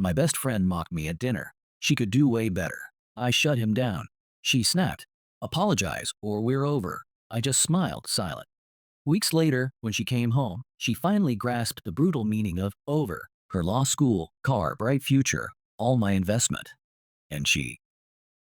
My best friend mocked me at dinner. She could do way better. I shut him down. She snapped, "Apologize or we're over." I just smiled, silent. Weeks later, when she came home, she finally grasped the brutal meaning of over. Her law school, car, bright future, all my investment. And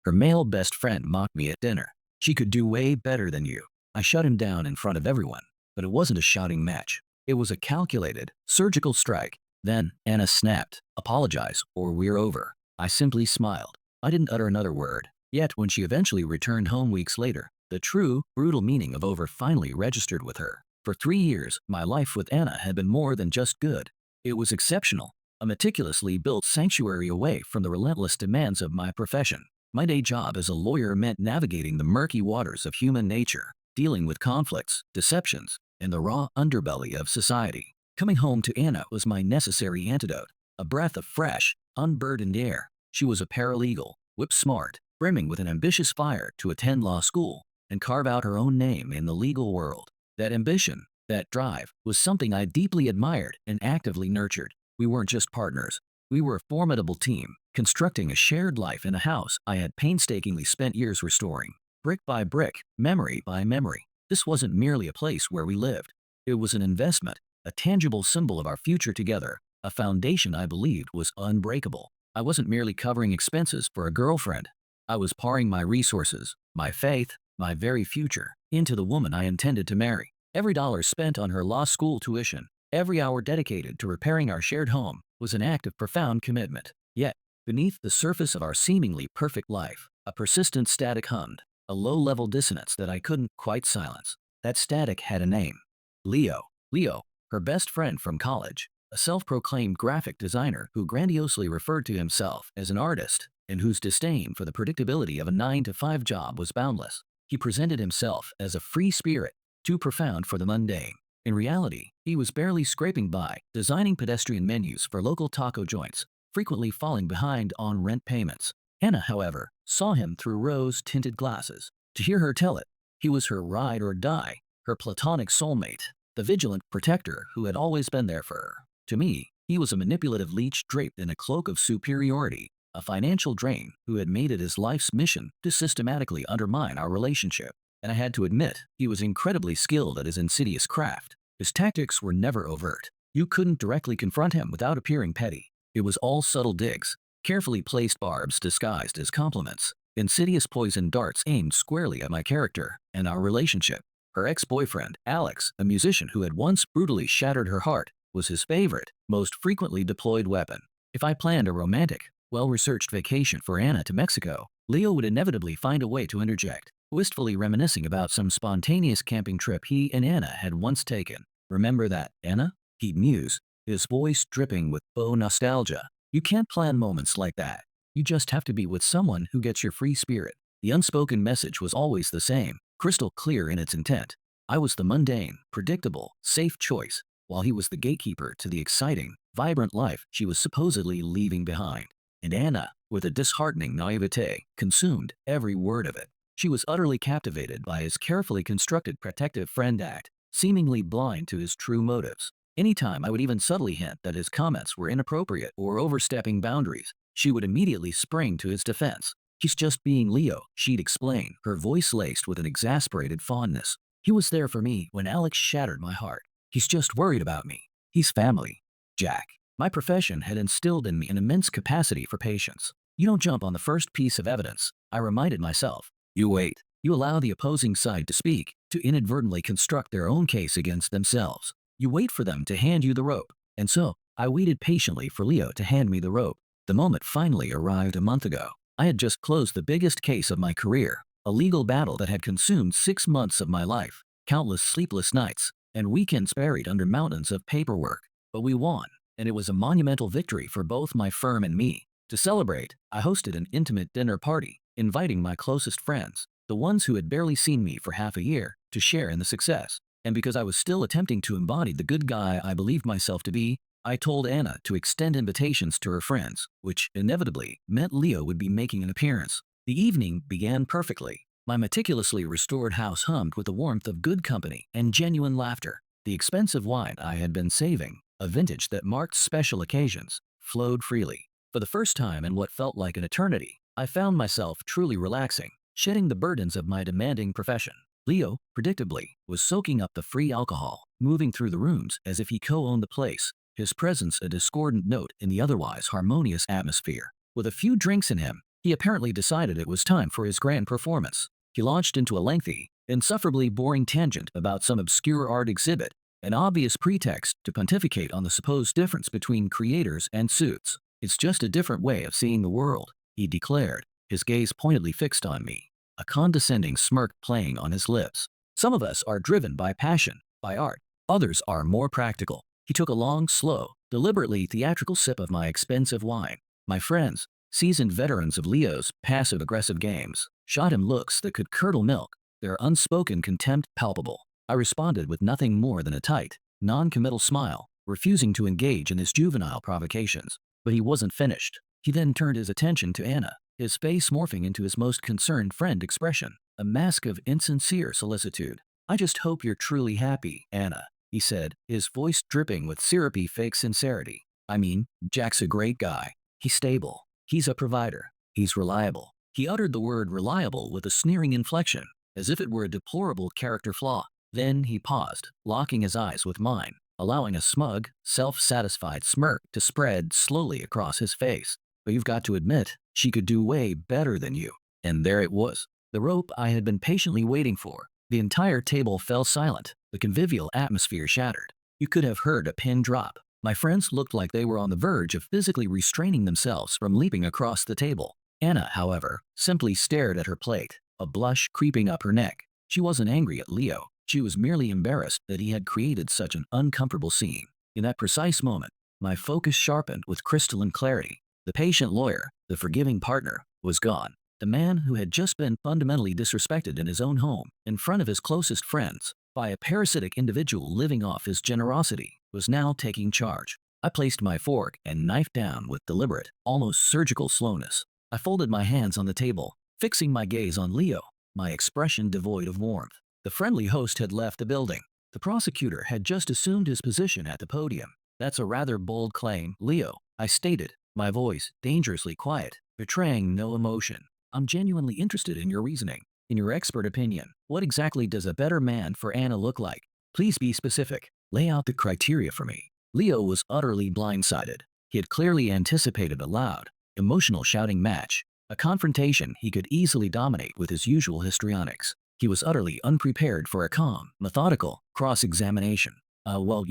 her male best friend mocked me at dinner. "She could do way better than you." I shut him down in front of everyone, but it wasn't a shouting match. It was a calculated, surgical strike. Then Anna snapped, "Apologize or we're over." I simply smiled. I didn't utter another word. Yet when she eventually returned home weeks later, the true, brutal meaning of over finally registered with her. For 3 years, my life with Anna had been more than just good. It was exceptional, a meticulously built sanctuary away from the relentless demands of my profession. My day job as a lawyer meant navigating the murky waters of human nature, dealing with conflicts, deceptions, and the raw underbelly of society. Coming home to Anna was my necessary antidote, a breath of fresh, unburdened air. She was a paralegal, whip-smart, brimming with an ambitious fire to attend law school and carve out her own name in the legal world. That ambition, that drive, was something I deeply admired and actively nurtured. We weren't just partners. We were a formidable team, constructing a shared life in a house I had painstakingly spent years restoring. Brick by brick, memory by memory. This wasn't merely a place where we lived. It was an investment, a tangible symbol of our future together, a foundation I believed was unbreakable. I wasn't merely covering expenses for a girlfriend. I was pouring my resources, my faith, my very future, into the woman I intended to marry. Every dollar spent on her law school tuition, every hour dedicated to repairing our shared home, was an act of profound commitment. Yet, beneath the surface of our seemingly perfect life, a persistent static hummed, a low-level dissonance that I couldn't quite silence. That static had a name. Leo. Leo, her best friend from college, a self-proclaimed graphic designer who grandiosely referred to himself as an artist and whose disdain for the predictability of a 9-to-5 job was boundless. He presented himself as a free spirit, too profound for the mundane. In reality, he was barely scraping by, designing pedestrian menus for local taco joints, frequently falling behind on rent payments. Anna, however, saw him through rose-tinted glasses. To hear her tell it, he was her ride or die, her platonic soulmate, the vigilant protector who had always been there for her. To me, he was a manipulative leech draped in a cloak of superiority, a financial drain who had made it his life's mission to systematically undermine our relationship. And I had to admit, he was incredibly skilled at his insidious craft. His tactics were never overt. You couldn't directly confront him without appearing petty. It was all subtle digs, carefully placed barbs disguised as compliments, insidious poison darts aimed squarely at my character and our relationship. Her ex-boyfriend, Alex, a musician who had once brutally shattered her heart, was his favorite, most frequently deployed weapon. If I planned a romantic, well-researched vacation for Anna to Mexico, Leo would inevitably find a way to interject, wistfully reminiscing about some spontaneous camping trip he and Anna had once taken. "Remember that, Anna?" he'd muse, his voice dripping with faux nostalgia. You can't plan moments like that. You just have to be with someone who gets your free spirit. The unspoken message was always the same, crystal clear in its intent. I was the mundane, predictable, safe choice, while he was the gatekeeper to the exciting, vibrant life she was supposedly leaving behind. And Anna, with a disheartening naivete, consumed every word of it. She was utterly captivated by his carefully constructed protective friend act, seemingly blind to his true motives. Anytime I would even subtly hint that his comments were inappropriate or overstepping boundaries, she would immediately spring to his defense. "He's just being Leo," she'd explain, her voice laced with an exasperated fondness. "He was there for me when Alex shattered my heart. He's just worried about me. He's family." Jack. My profession had instilled in me an immense capacity for patience. You don't jump on the first piece of evidence, I reminded myself. You wait. You allow the opposing side to speak, to inadvertently construct their own case against themselves. You wait for them to hand you the rope. And so, I waited patiently for Leo to hand me the rope. The moment finally arrived a month ago. I had just closed the biggest case of my career, a legal battle that had consumed 6 months of my life, countless sleepless nights, and weekends buried under mountains of paperwork. But we won, and it was a monumental victory for both my firm and me. To celebrate, I hosted an intimate dinner party, inviting my closest friends, the ones who had barely seen me for half a year, to share in the success. And because I was still attempting to embody the good guy I believed myself to be, I told Anna to extend invitations to her friends, which inevitably meant Leo would be making an appearance. The evening began perfectly. My meticulously restored house hummed with the warmth of good company and genuine laughter. The expensive wine I had been saving, a vintage that marked special occasions, flowed freely. For the first time in what felt like an eternity, I found myself truly relaxing, shedding the burdens of my demanding profession. Leo, predictably, was soaking up the free alcohol, moving through the rooms as if he co-owned the place, his presence a discordant note in the otherwise harmonious atmosphere. With a few drinks in him, he apparently decided it was time for his grand performance. He launched into a lengthy, insufferably boring tangent about some obscure art exhibit, an obvious pretext to pontificate on the supposed difference between creators and suits. It's just a different way of seeing the world, he declared, his gaze pointedly fixed on me, a condescending smirk playing on his lips. Some of us are driven by passion, by art. Others are more practical. He took a long, slow, deliberately theatrical sip of my expensive wine. My friends, seasoned veterans of Leo's passive-aggressive games, shot him looks that could curdle milk, their unspoken contempt palpable. I responded with nothing more than a tight, non-committal smile, refusing to engage in his juvenile provocations. But he wasn't finished. He then turned his attention to Anna, his face morphing into his most concerned friend expression, a mask of insincere solicitude. "I just hope you're truly happy, Anna," he said, his voice dripping with syrupy fake sincerity. "I mean, Jack's a great guy. He's stable. He's a provider. He's reliable." He uttered the word reliable with a sneering inflection, as if it were a deplorable character flaw. Then he paused, locking his eyes with mine, allowing a smug, self-satisfied smirk to spread slowly across his face. "But you've got to admit, she could do way better than you." And there it was, the rope I had been patiently waiting for. The entire table fell silent, the convivial atmosphere shattered. You could have heard a pin drop. My friends looked like they were on the verge of physically restraining themselves from leaping across the table. Anna, however, simply stared at her plate, a blush creeping up her neck. She wasn't angry at Leo. She was merely embarrassed that he had created such an uncomfortable scene. In that precise moment, my focus sharpened with crystalline clarity. The patient lawyer, the forgiving partner, was gone. The man who had just been fundamentally disrespected in his own home, in front of his closest friends, by a parasitic individual living off his generosity, was now taking charge. I placed my fork and knife down with deliberate, almost surgical slowness. I folded my hands on the table, fixing my gaze on Leo, my expression devoid of warmth. The friendly host had left the building. The prosecutor had just assumed his position at the podium. "That's a rather bold claim, Leo," I stated, my voice dangerously quiet, betraying no emotion. "I'm genuinely interested in your reasoning. In your expert opinion, what exactly does a better man for Anna look like? Please be specific. Lay out the criteria for me." Leo was utterly blindsided. He had clearly anticipated a loud, emotional shouting match, a confrontation he could easily dominate with his usual histrionics. He was utterly unprepared for a calm, methodical cross-examination. Well,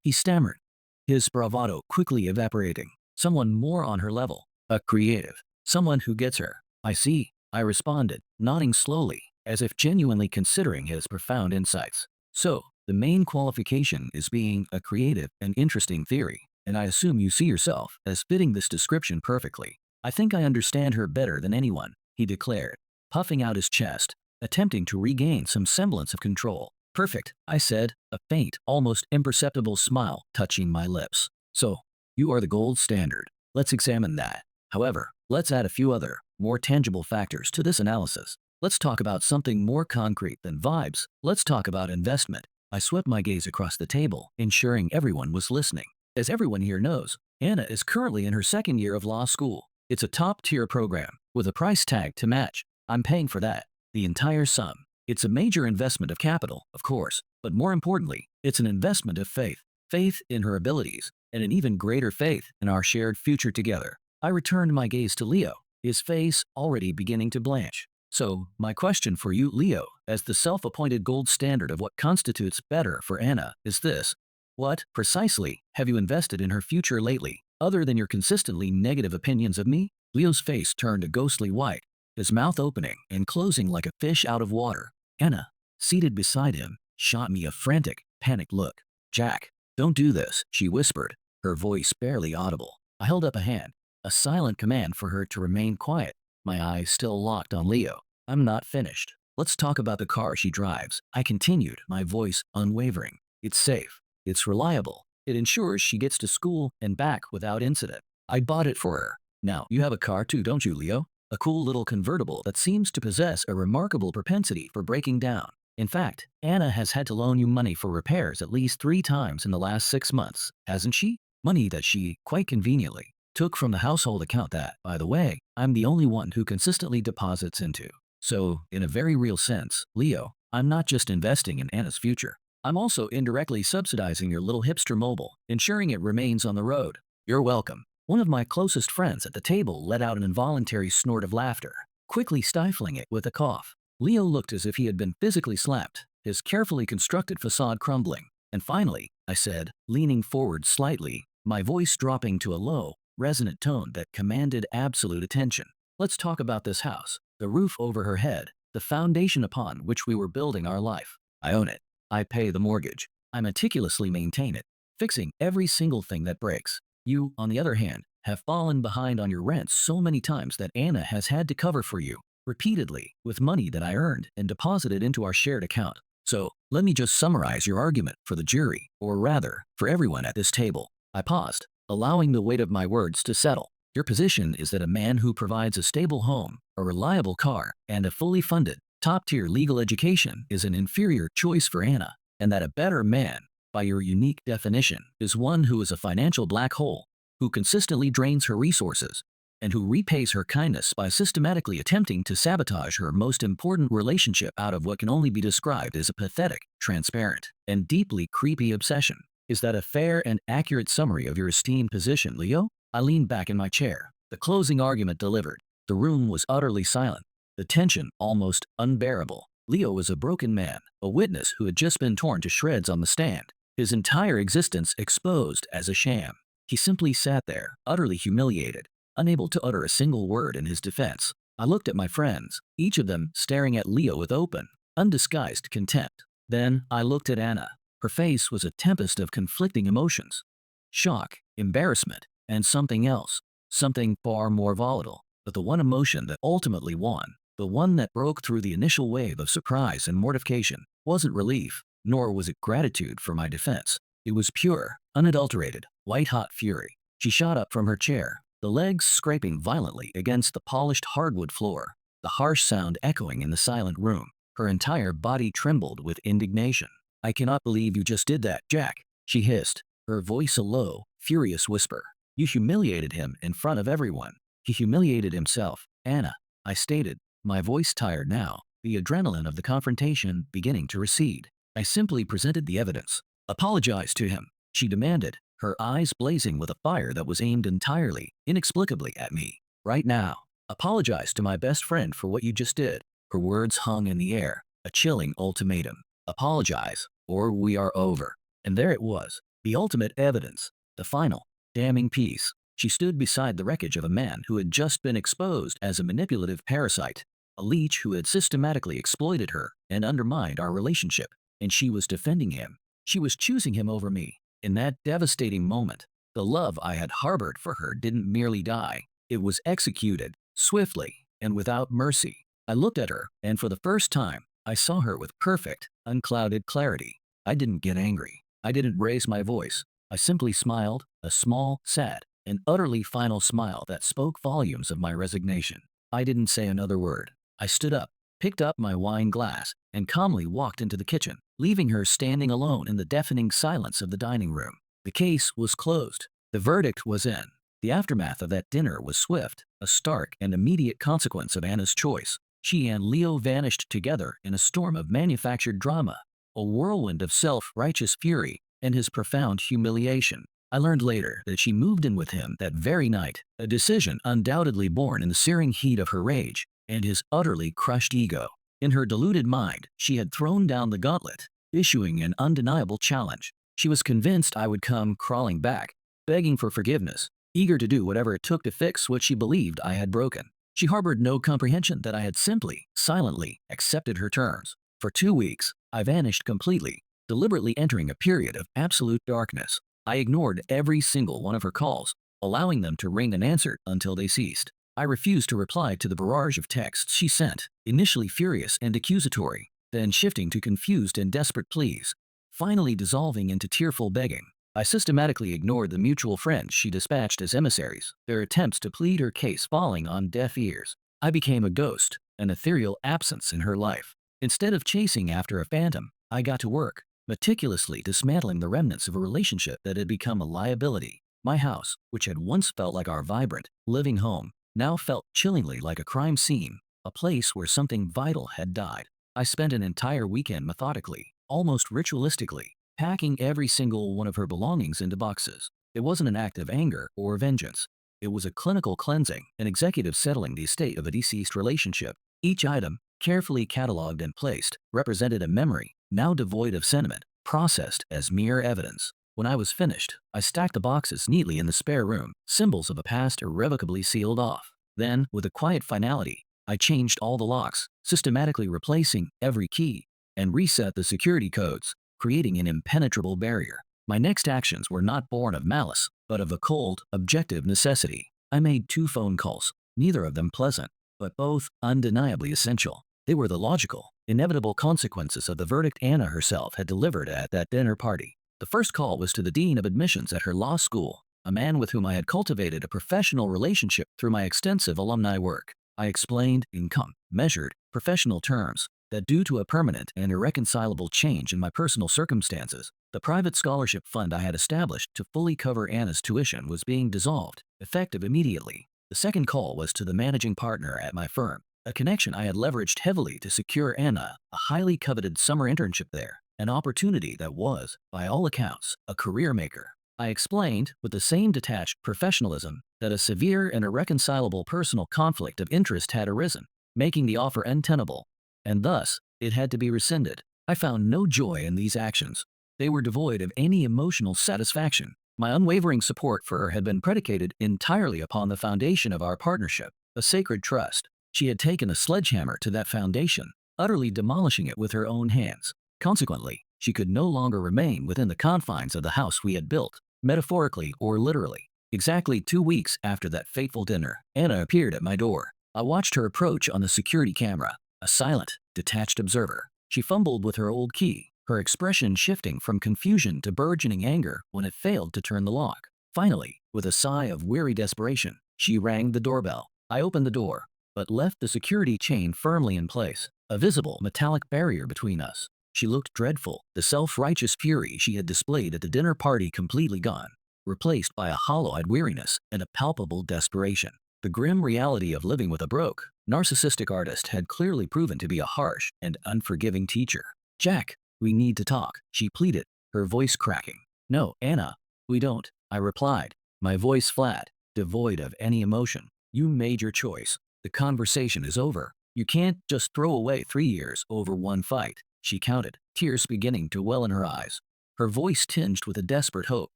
he stammered, his bravado quickly evaporating. "Someone more on her level. A creative. Someone who gets her." "I see," I responded, nodding slowly, as if genuinely considering his profound insights. "So, the main qualification is being a creative and interesting theory, and I assume you see yourself as fitting this description perfectly." "I think I understand her better than anyone," he declared, puffing out his chest, attempting to regain some semblance of control. "Perfect," I said, a faint, almost imperceptible smile touching my lips. "So, you are the gold standard. Let's examine that. However, let's add a few other, more tangible factors to this analysis. Let's talk about something more concrete than vibes. Let's talk about investment." I swept my gaze across the table, ensuring everyone was listening. As everyone here knows, Anna is currently in her second year of law school. It's a top-tier program, with a price tag to match. I'm paying for that. The entire sum. It's a major investment of capital, of course, but more importantly, it's an investment of faith. Faith in her abilities, and an even greater faith in our shared future together. I returned my gaze to Leo, his face already beginning to blanch. "So, my question for you, Leo, as the self-appointed gold standard of what constitutes better for Anna, is this. What, precisely, have you invested in her future lately, other than your consistently negative opinions of me?" Leo's face turned a ghostly white, his mouth opening and closing like a fish out of water. Anna, seated beside him, shot me a frantic, panicked look. "Jack, don't do this," she whispered, her voice barely audible. I held up a hand, a silent command for her to remain quiet, my eyes still locked on Leo. "I'm not finished. Let's talk about the car she drives," I continued, my voice unwavering. "It's safe. It's reliable. It ensures she gets to school and back without incident. I bought it for her. Now, you have a car too, don't you, Leo? A cool little convertible that seems to possess a remarkable propensity for breaking down. In fact, Anna has had to loan you money for repairs at least 3 times in the last 6 months, hasn't she? Money that she, quite conveniently, took from the household account that, by the way, I'm the only one who consistently deposits into. So, in a very real sense, Leo, I'm not just investing in Anna's future. I'm also indirectly subsidizing your little hipster mobile, ensuring it remains on the road. You're welcome. One of my closest friends at the table let out an involuntary snort of laughter, quickly stifling it with a cough. Leo looked as if he had been physically slapped, his carefully constructed facade crumbling. And finally, I said, leaning forward slightly, my voice dropping to a low, resonant tone that commanded absolute attention. Let's talk about this house, the roof over her head, the foundation upon which we were building our life. I own it. I pay the mortgage. I meticulously maintain it, fixing every single thing that breaks. You, on the other hand, have fallen behind on your rent so many times that Anna has had to cover for you, repeatedly, with money that I earned and deposited into our shared account. So, let me just summarize your argument for the jury, or rather, for everyone at this table. I paused, allowing the weight of my words to settle. Your position is that a man who provides a stable home, a reliable car, and a fully funded, top-tier legal education is an inferior choice for Anna, and that a better man, by your unique definition, is one who is a financial black hole, who consistently drains her resources, and who repays her kindness by systematically attempting to sabotage her most important relationship out of what can only be described as a pathetic, transparent, and deeply creepy obsession. Is that a fair and accurate summary of your esteemed position, Leo? I leaned back in my chair, the closing argument delivered. The room was utterly silent, the tension almost unbearable. Leo was a broken man, a witness who had just been torn to shreds on the stand, his entire existence exposed as a sham. He simply sat there, utterly humiliated, unable to utter a single word in his defense. I looked at my friends, each of them staring at Leo with open, undisguised contempt. Then I looked at Anna. Her face was a tempest of conflicting emotions. Shock, embarrassment, and something else, something far more volatile. But the one emotion that ultimately won, the one that broke through the initial wave of surprise and mortification, wasn't relief, nor was it gratitude for my defense. It was pure, unadulterated, white-hot fury. She shot up from her chair, the legs scraping violently against the polished hardwood floor, the harsh sound echoing in the silent room. Her entire body trembled with indignation. "I cannot believe you just did that, Jack," she hissed, her voice a low, furious whisper. "You humiliated him in front of everyone. He humiliated himself." "Anna," I stated, my voice tired now, the adrenaline of the confrontation beginning to recede. "I simply presented the evidence. Apologize to him," she demanded, her eyes blazing with a fire that was aimed entirely, inexplicably at me. "Right now. Apologize to my best friend for what you just did." Her words hung in the air, a chilling ultimatum. Apologize, or we are over. And there it was, the ultimate evidence, the final, damning piece. She stood beside the wreckage of a man who had just been exposed as a manipulative parasite, a leech who had systematically exploited her and undermined our relationship, and she was defending him. She was choosing him over me. In that devastating moment, the love I had harbored for her didn't merely die. It was executed, swiftly, and without mercy. I looked at her, and for the first time, I saw her with perfect, unclouded clarity. I didn't get angry. I didn't raise my voice. I simply smiled, a small, sad, and utterly final smile that spoke volumes of my resignation. I didn't say another word. I stood up, picked up my wine glass, and calmly walked into the kitchen, leaving her standing alone in the deafening silence of the dining room. The case was closed. The verdict was in. The aftermath of that dinner was swift, a stark and immediate consequence of Anna's choice. She and Leo vanished together in a storm of manufactured drama, a whirlwind of self-righteous fury, and his profound humiliation. I learned later that she moved in with him that very night, a decision undoubtedly born in the searing heat of her rage and his utterly crushed ego. In her deluded mind, she had thrown down the gauntlet, issuing an undeniable challenge. She was convinced I would come crawling back, begging for forgiveness, eager to do whatever it took to fix what she believed I had broken. She harbored no comprehension that I had simply, silently, accepted her terms. For 2 weeks, I vanished completely, deliberately entering a period of absolute darkness. I ignored every single one of her calls, allowing them to ring unanswered until they ceased. I refused to reply to the barrage of texts she sent, initially furious and accusatory, then shifting to confused and desperate pleas, finally dissolving into tearful begging. I systematically ignored the mutual friends she dispatched as emissaries, their attempts to plead her case falling on deaf ears. I became a ghost, an ethereal absence in her life. Instead of chasing after a phantom, I got to work, meticulously dismantling the remnants of a relationship that had become a liability. My house, which had once felt like our vibrant, living home, now felt chillingly like a crime scene, a place where something vital had died. I spent an entire weekend methodically, almost ritualistically, packing every single one of her belongings into boxes. It wasn't an act of anger or vengeance. It was a clinical cleansing, an executive settling the estate of a deceased relationship. Each item, carefully cataloged and placed, represented a memory, now devoid of sentiment, processed as mere evidence. When I was finished, I stacked the boxes neatly in the spare room, symbols of a past irrevocably sealed off. Then, with a quiet finality, I changed all the locks, systematically replacing every key, and reset the security codes, creating an impenetrable barrier. My next actions were not born of malice, but of a cold, objective necessity. I made 2 phone calls, neither of them pleasant, but both undeniably essential. They were the logical, inevitable consequences of the verdict Anna herself had delivered at that dinner party. The first call was to the dean of admissions at her law school, a man with whom I had cultivated a professional relationship through my extensive alumni work. I explained, in measured, professional terms, that due to a permanent and irreconcilable change in my personal circumstances, the private scholarship fund I had established to fully cover Anna's tuition was being dissolved, effective immediately. The second call was to the managing partner at my firm, a connection I had leveraged heavily to secure Anna a highly coveted summer internship there, an opportunity that was, by all accounts, a career maker. I explained, with the same detached professionalism, that a severe and irreconcilable personal conflict of interest had arisen, making the offer untenable, and thus, it had to be rescinded. I found no joy in these actions. They were devoid of any emotional satisfaction. My unwavering support for her had been predicated entirely upon the foundation of our partnership, a sacred trust. She had taken a sledgehammer to that foundation, utterly demolishing it with her own hands. Consequently, she could no longer remain within the confines of the house we had built, metaphorically or literally. Exactly 2 weeks after that fateful dinner, Anna appeared at my door. I watched her approach on the security camera, a silent, detached observer. She fumbled with her old key, her expression shifting from confusion to burgeoning anger when it failed to turn the lock. Finally, with a sigh of weary desperation, she rang the doorbell. I opened the door, but left the security chain firmly in place, a visible metallic barrier between us. She looked dreadful, the self-righteous fury she had displayed at the dinner party completely gone, replaced by a hollow-eyed weariness and a palpable desperation. The grim reality of living with a broke, narcissistic artist had clearly proven to be a harsh and unforgiving teacher. "Jack, we need to talk," she pleaded, her voice cracking. "No, Anna, we don't," I replied, my voice flat, devoid of any emotion. "You made your choice. The conversation is over. You can't just throw away 3 years over one fight," she countered, tears beginning to well in her eyes, her voice tinged with a desperate hope.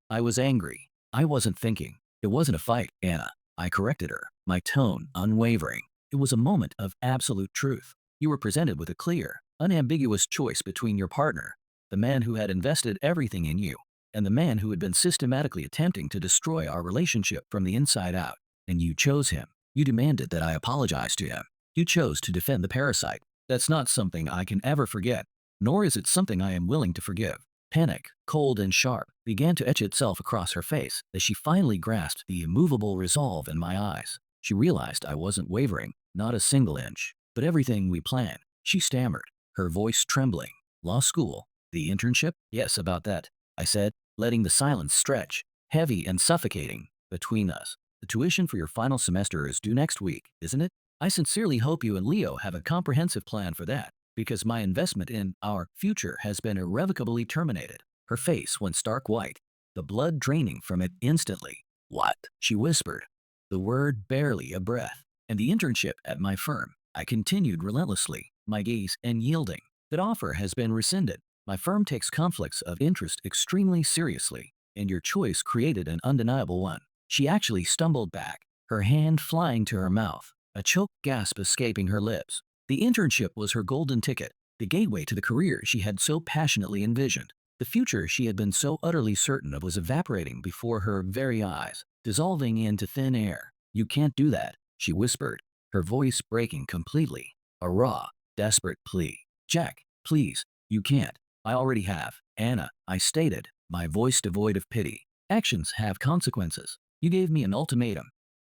I was angry. I wasn't thinking. "It wasn't a fight, Anna," I corrected her, my tone unwavering. "It was a moment of absolute truth. You were presented with a clear, unambiguous choice between your partner, the man who had invested everything in you, and the man who had been systematically attempting to destroy our relationship from the inside out. And you chose him. You demanded that I apologize to him. You chose to defend the parasite. That's not something I can ever forget, nor is it something I am willing to forgive." Panic, cold and sharp, began to etch itself across her face as she finally grasped the immovable resolve in my eyes. She realized I wasn't wavering, not a single inch. "But everything we planned," she stammered, her voice trembling. "Law school, the internship?" "Yes, about that," I said, letting the silence stretch, heavy and suffocating, between us. "The tuition for your final semester is due next week, isn't it? I sincerely hope you and Leo have a comprehensive plan for that, because my investment in our future has been irrevocably terminated." Her face went stark white, the blood draining from it instantly. "What?" she whispered, the word barely a breath. "And the internship at my firm," I continued relentlessly, my gaze unyielding. "That offer has been rescinded. My firm takes conflicts of interest extremely seriously, and your choice created an undeniable one." She actually stumbled back, her hand flying to her mouth, a choked gasp escaping her lips. The internship was her golden ticket, the gateway to the career she had so passionately envisioned. The future she had been so utterly certain of was evaporating before her very eyes, dissolving into thin air. "You can't do that," she whispered, her voice breaking completely, a raw, desperate plea. "Jack, please, you can't." "I already have, Anna," I stated, my voice devoid of pity. "Actions have consequences. You gave me an ultimatum.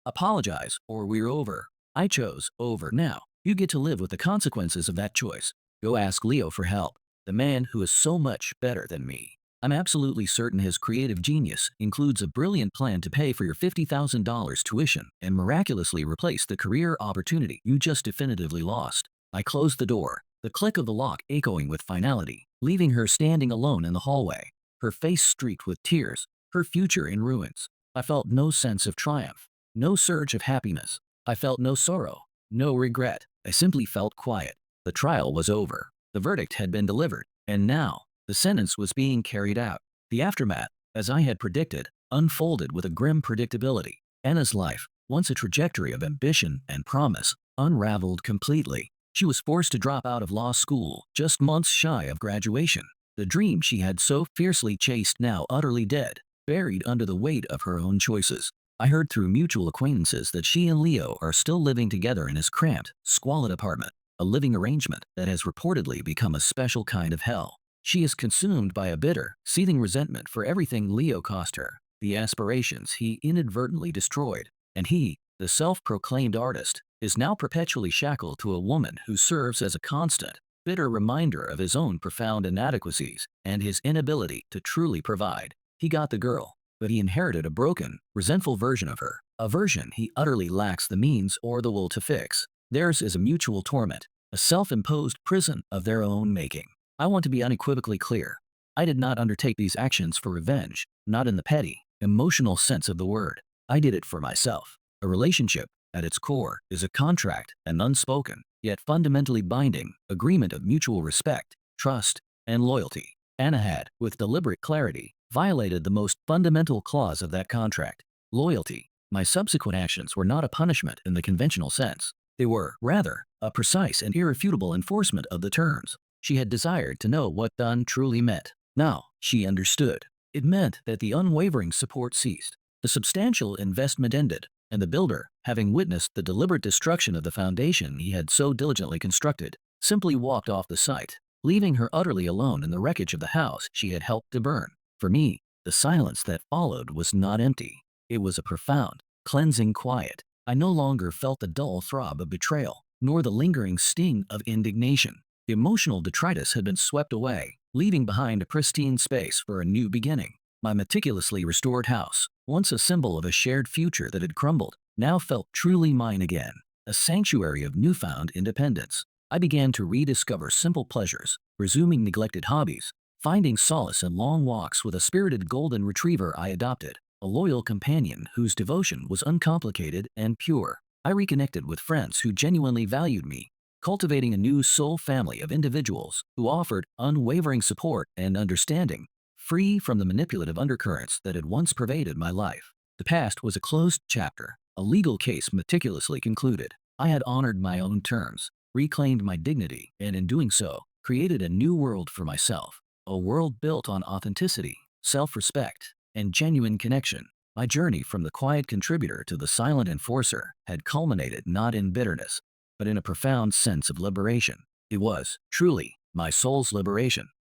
Apologize or we're over. I chose over. Now, you get to live with the consequences of that choice. Go ask Leo for help, the man who is so much better than me." I'm absolutely certain his creative genius includes a brilliant plan to pay for your $50,000 tuition and miraculously replace the career opportunity you just definitively lost. I closed the door, the click of the lock echoing with finality, leaving her standing alone in the hallway, her face streaked with tears, her future in ruins. I felt no sense of triumph, no surge of happiness. I felt no sorrow, no regret. I simply felt quiet. The trial was over. The verdict had been delivered, and now, the sentence was being carried out. The aftermath, as I had predicted, unfolded with a grim predictability. Anna's life, once a trajectory of ambition and promise, unraveled completely. She was forced to drop out of law school just months shy of graduation. The dream she had so fiercely chased now utterly dead, buried under the weight of her own choices. I heard through mutual acquaintances that she and Leo are still living together in his cramped, squalid apartment, a living arrangement that has reportedly become a special kind of hell. She is consumed by a bitter, seething resentment for everything Leo cost her, the aspirations he inadvertently destroyed, and he, the self-proclaimed artist, is now perpetually shackled to a woman who serves as a constant, bitter reminder of his own profound inadequacies and his inability to truly provide. He got the girl, but he inherited a broken, resentful version of her, a version he utterly lacks the means or the will to fix. Theirs is a mutual torment, a self-imposed prison of their own making. I want to be unequivocally clear. I did not undertake these actions for revenge, not in the petty, emotional sense of the word. I did it for myself. A relationship, at its core, is a contract, an unspoken, yet fundamentally binding, agreement of mutual respect, trust, and loyalty. Anna had, with deliberate clarity, violated the most fundamental clause of that contract, loyalty. My subsequent actions were not a punishment in the conventional sense. They were, rather, a precise and irrefutable enforcement of the terms. She had desired to know what done truly meant. Now, she understood. It meant that the unwavering support ceased. The substantial investment ended, and the builder, having witnessed the deliberate destruction of the foundation he had so diligently constructed, simply walked off the site, leaving her utterly alone in the wreckage of the house she had helped to burn. For me, the silence that followed was not empty. It was a profound, cleansing quiet. I no longer felt the dull throb of betrayal, nor the lingering sting of indignation. The emotional detritus had been swept away, leaving behind a pristine space for a new beginning. My meticulously restored house, once a symbol of a shared future that had crumbled, now felt truly mine again, a sanctuary of newfound independence. I began to rediscover simple pleasures, resuming neglected hobbies, finding solace in long walks with a spirited golden retriever I adopted, a loyal companion whose devotion was uncomplicated and pure. I reconnected with friends who genuinely valued me, cultivating a new soul family of individuals who offered unwavering support and understanding, free from the manipulative undercurrents that had once pervaded my life. The past was a closed chapter, a legal case meticulously concluded. I had honored my own terms, reclaimed my dignity, and in doing so, created a new world for myself, a world built on authenticity, self-respect, and genuine connection. My journey from the quiet contributor to the silent enforcer had culminated not in bitterness, but in a profound sense of liberation. It was, truly, my soul's liberation.